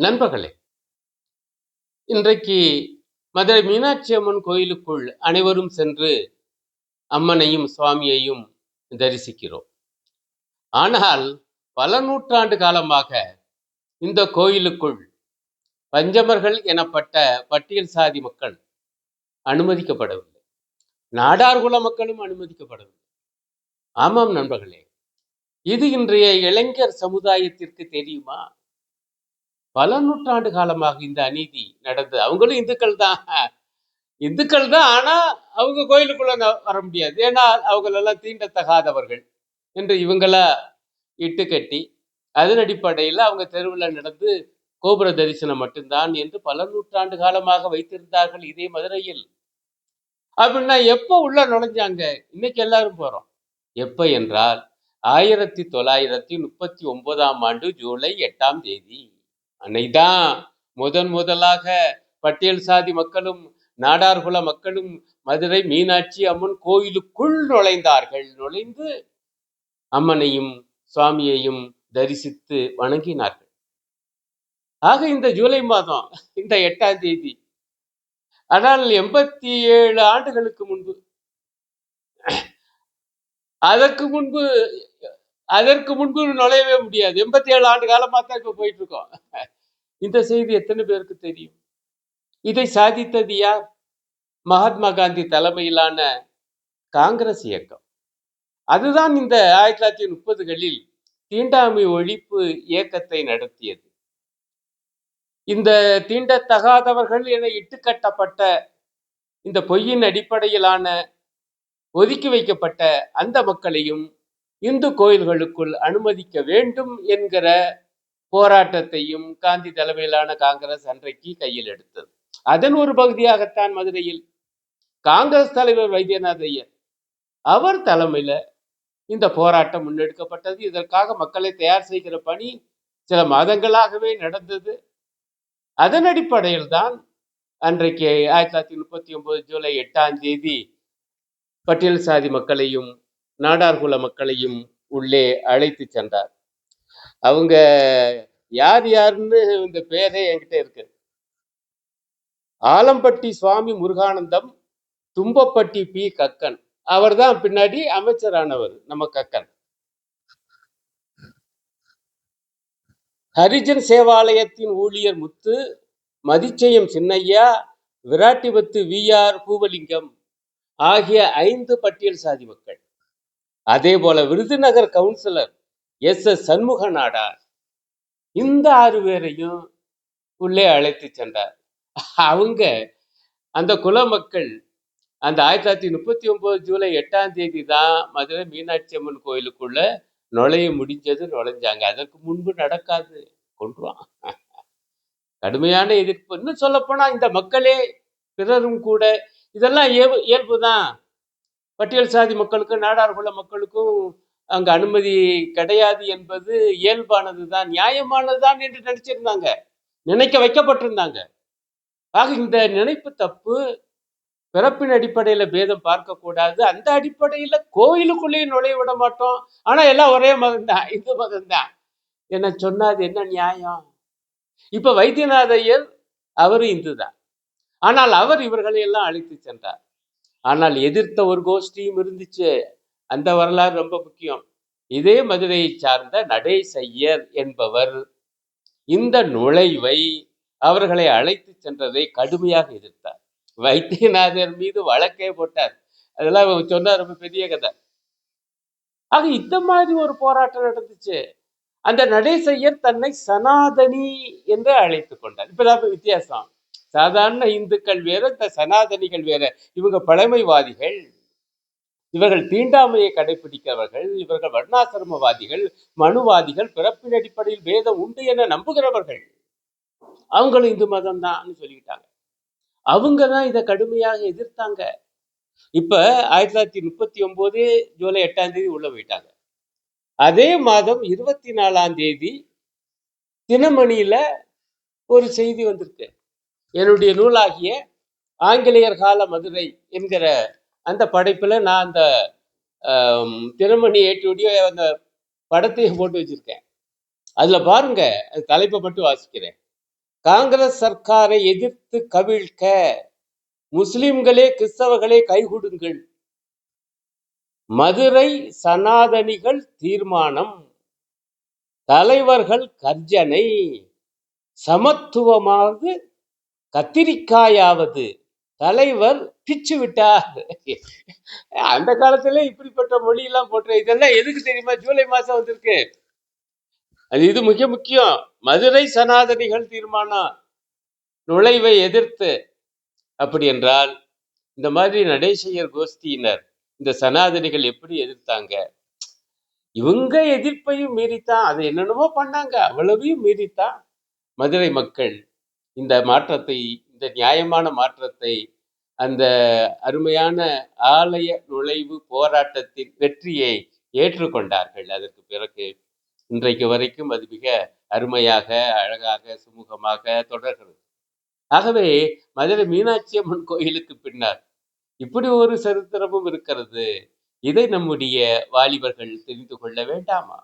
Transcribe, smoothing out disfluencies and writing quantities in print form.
நண்பர்களே, இன்றைக்கு மதுரை மீனாட்சி அம்மன் கோயிலுக்குள் அனைவரும் சென்று அம்மனையும் சுவாமியையும் தரிசிக்கிறோம். ஆனால் பல நூற்றாண்டு காலமாக இந்த கோயிலுக்குள் பஞ்சமர்கள் எனப்பட்ட பட்டியல் சாதி மக்கள் அனுமதிக்கப்படவில்லை. நாடார்குல மக்களும் அனுமதிக்கப்படவில்லை. ஆமாம் நண்பர்களே, இது இன்றைய இளைஞர் சமுதாயத்திற்கு தெரியுமா? பல நூற்றாண்டு காலமாக இந்த அநீதி நடந்து, அவங்களும் இந்துக்கள் தான். ஆனா அவங்க கோயிலுக்குள்ள வர முடியாது, ஏன்னா அவங்களெல்லாம் தீண்டத்தகாதவர்கள் என்று இவங்கள இட்டு கட்டி அதன் அடிப்படையில் அவங்க தெருவில் நடந்து கோபுர தரிசனம் மட்டும்தான் என்று பல நூற்றாண்டு காலமாக வைத்திருந்தார்கள் இதே மதுரையில். அப்படின்னா எப்ப உள்ள நுழைஞ்சாங்க? இன்னைக்கு எல்லாரும் போறோம். எப்ப என்றால் 1939 ஜூலை 8 அன்னைதான் முதலாக பட்டியல் சாதி மக்களும் நாடார்குல மக்களும் மதுரை மீனாட்சி அம்மன் கோயிலுக்குள் நுழைந்து அம்மனையும் சுவாமியையும் தரிசித்து வணங்கினார்கள். ஆக இந்த ஜூலை மாதம் இந்த 8 ஆனால் 87 ஆண்டுகளுக்கு முன்பு, அதற்கு முன்பு நுழையவே முடியாது. 87 ஆண்டு காலமா தான் இப்ப போயிட்டு இருக்கோம். இந்த செய்தி எத்தனை பேருக்கு தெரியும்? இதை சாதித்தது யார்? மகாத்மா காந்தி தலைமையிலான காங்கிரஸ் இயக்கம். அதுதான் இந்த 1930களில் தீண்டாமை ஒழிப்பு இயக்கத்தை நடத்தியது. இந்த தீண்டத்தகாதவர்கள் என இட்டுக்கட்டப்பட்ட இந்த பொய்யின் அடிப்படையிலான ஒதுக்கி வைக்கப்பட்ட அந்த மக்களையும் இந்து கோயில்களுக்குள் அனுமதிக்க வேண்டும் என்கிற போராட்டத்தையும் காந்தி தலைமையிலான காங்கிரஸ் அன்றைக்கு கையில் எடுத்தது. அதன் ஒரு பகுதியாகத்தான் மதுரையில் காங்கிரஸ் தலைவர் வைத்தியநாத ஐயர் அவர் தலைமையில இந்த போராட்டம் முன்னெடுக்கப்பட்டது. இதற்காக மக்களை தயார் செய்கிற பணி சில மாதங்களாகவே நடந்தது. அதன் அடிப்படையில் தான் அன்றைக்கு 1939 ஜூலை 8 பட்டியல் சாதி மக்களையும் நாடார்குல மக்களையும் உள்ளே அழைத்து சென்றார். அவங்க யார் யாருன்னு இந்த பேரே என்கிட்ட இருக்கு. ஆலம்பட்டி சுவாமி முருகானந்தம், தும்பப்பட்டி பி கக்கன். அவர் தான் பின்னாடி அமைச்சரானவர் நம்ம கக்கன். ஹரிஜன் சேவாலயத்தின் ஊழியர் முத்து, மதிச்சயம் சின்னையா, விராட்டிபத்து வி.ஆர். பூவலிங்கம் ஆகிய 5 பட்டியல் சாதி மக்கள். அதே போல விருதுநகர் கவுன்சிலர் எஸ்.எஸ். சண்முக நாடார். இந்த 6 பேரையும் உள்ளே அழைத்து சென்றார். அவங்க அந்த குல மக்கள் அந்த 1939 ஜூலை 8 தான் மதுரை மீனாட்சி அம்மன் கோயிலுக்குள்ள நுழைய முடிஞ்சது. நுழைஞ்சாங்க. அதற்கு முன்பு நடக்காது. கொண்டுவான் கடுமையான எதிர்ப்பு. இன்னும் சொல்ல போனா இந்த மக்களே பிறரும் கூட இதெல்லாம் இயல்புதான். பட்டியல் சாதி மக்களுக்கும் நாடார்குல மக்களுக்கும் அங்க அனுமதி கிடையாது என்பது இயல்பானதுதான், நியாயமானதுதான் என்று நினைச்சிருந்தாங்க, நினைக்க வைக்கப்பட்டிருந்தாங்க. ஆக இந்த நினைப்பு தப்பு. பிறப்பின் அடிப்படையில பேதம் பார்க்க கூடாது. அந்த அடிப்படையில கோயிலுக்குள்ளேயும் நுழைய விட மாட்டோம். ஆனா எல்லாம் ஒரே மதம் தான், இந்து மதம் தான் என்ன சொன்னா அது என்ன நியாயம்? இப்ப வைத்தியநாத ஐயர் அவரு இந்து தான். ஆனால் அவர் இவர்களை எல்லாம் அழைத்து சென்றார். ஆனால் எதிர்த்த ஒரு கோஷ்டியும் இருந்துச்சு. அந்த வரலாறு ரொம்ப முக்கியம். இதே மதுரையை சார்ந்த நடேச ஐயர் என்பவர் இந்த நுழைவை, அவர்களை அழைத்து சென்றதை கடுமையாக எதிர்த்தார். வைத்தியநாதர் மீது வழக்கே போட்டார். அதெல்லாம் சொன்னார், ரொம்ப பெரிய கதை. ஆக இந்த மாதிரி ஒரு போராட்டம் நடந்துச்சு. அந்த நடேச ஐயர் தன்னை சனாதனி என்று அழைத்து கொண்டார். இப்பதான் வித்தியாசம். சாதாரண இந்துக்கள் வேற, இந்த சனாதனிகள் வேற. இவங்க பழமைவாதிகள், இவர்கள் தீண்டாமையை கடைபிடிக்கிறவர்கள், இவர்கள் வர்ணாசிரமவாதிகள், மனுவாதிகள், பிறப்பின் அடிப்படையில் வேதம் உண்டு என நம்புகிறவர்கள். அவங்களும் இந்து மதம் தான் சொல்லிட்டாங்க. அவங்க தான் இதை கடுமையாக எதிர்த்தாங்க. இப்ப 1939 ஜூலை 8 உள்ள போயிட்டாங்க. அதே மாதம் 24 தினமணியில ஒரு செய்தி வந்திருக்கு. என்னுடைய நூலாகிய ஆங்கிலேயர் கால மதுரை என்கிற அந்த படைப்புல நான் அந்த தினமணி ஏற்றியுடைய அந்த படத்தையும் போட்டு வச்சிருக்கேன். அதுல பாருங்க, தலைப்பை மட்டும் வாசிக்கிறேன். காங்கிரஸ் சர்க்காரை எதிர்த்து கவிழ்க்க முஸ்லிம்களே கிறிஸ்தவர்களே கைகொடுங்கள். மதுரை சனாதனிகள் தீர்மானம், தலைவர்கள் கர்ஜனை, சமத்துவமாக கத்திரிக்காயாவது, தலைவர் பிச்சு விட்டார். அந்த காலத்துல இப்படிப்பட்ட மொழி எல்லாம் போட்டு, இதெல்லாம் எதுக்கு தெரியுமா? ஜூலை மாசம் வந்திருக்கு. இது மிக முக்கியம். மதுரை சனாதனிகள் தீர்மானம், நுழைவை எதிர்த்து. அப்படி என்றால் இந்த மாதிரி நடேசையர் கோஷ்டியினர் இந்த சனாதனிகள் எப்படி எதிர்த்தாங்க? இவங்க எதிர்ப்பையும் மீறித்தான், அது என்னென்னமோ பண்ணாங்க, அவ்வளவையும் மீறித்தான் மதுரை மக்கள் இந்த மாற்றத்தை, இந்த நியாயமான மாற்றத்தை, அந்த அருமையான ஆலய நுழைவு போராட்டத்தின் வெற்றியை ஏற்றுக்கொண்டார்கள். அதற்கு பிறகு இன்றைக்கு வரைக்கும் அது மிக அருமையாக, அழகாக, சுமூகமாக தொடர்கிறது. ஆகவே மதுரை மீனாட்சி அம்மன் கோயிலுக்கு பின்னால் இப்படி ஒரு சரித்திரமும் இருக்கிறது. இதை நம்முடைய வாலிபர்கள் தெரிந்து கொள்ள வேண்டாமா?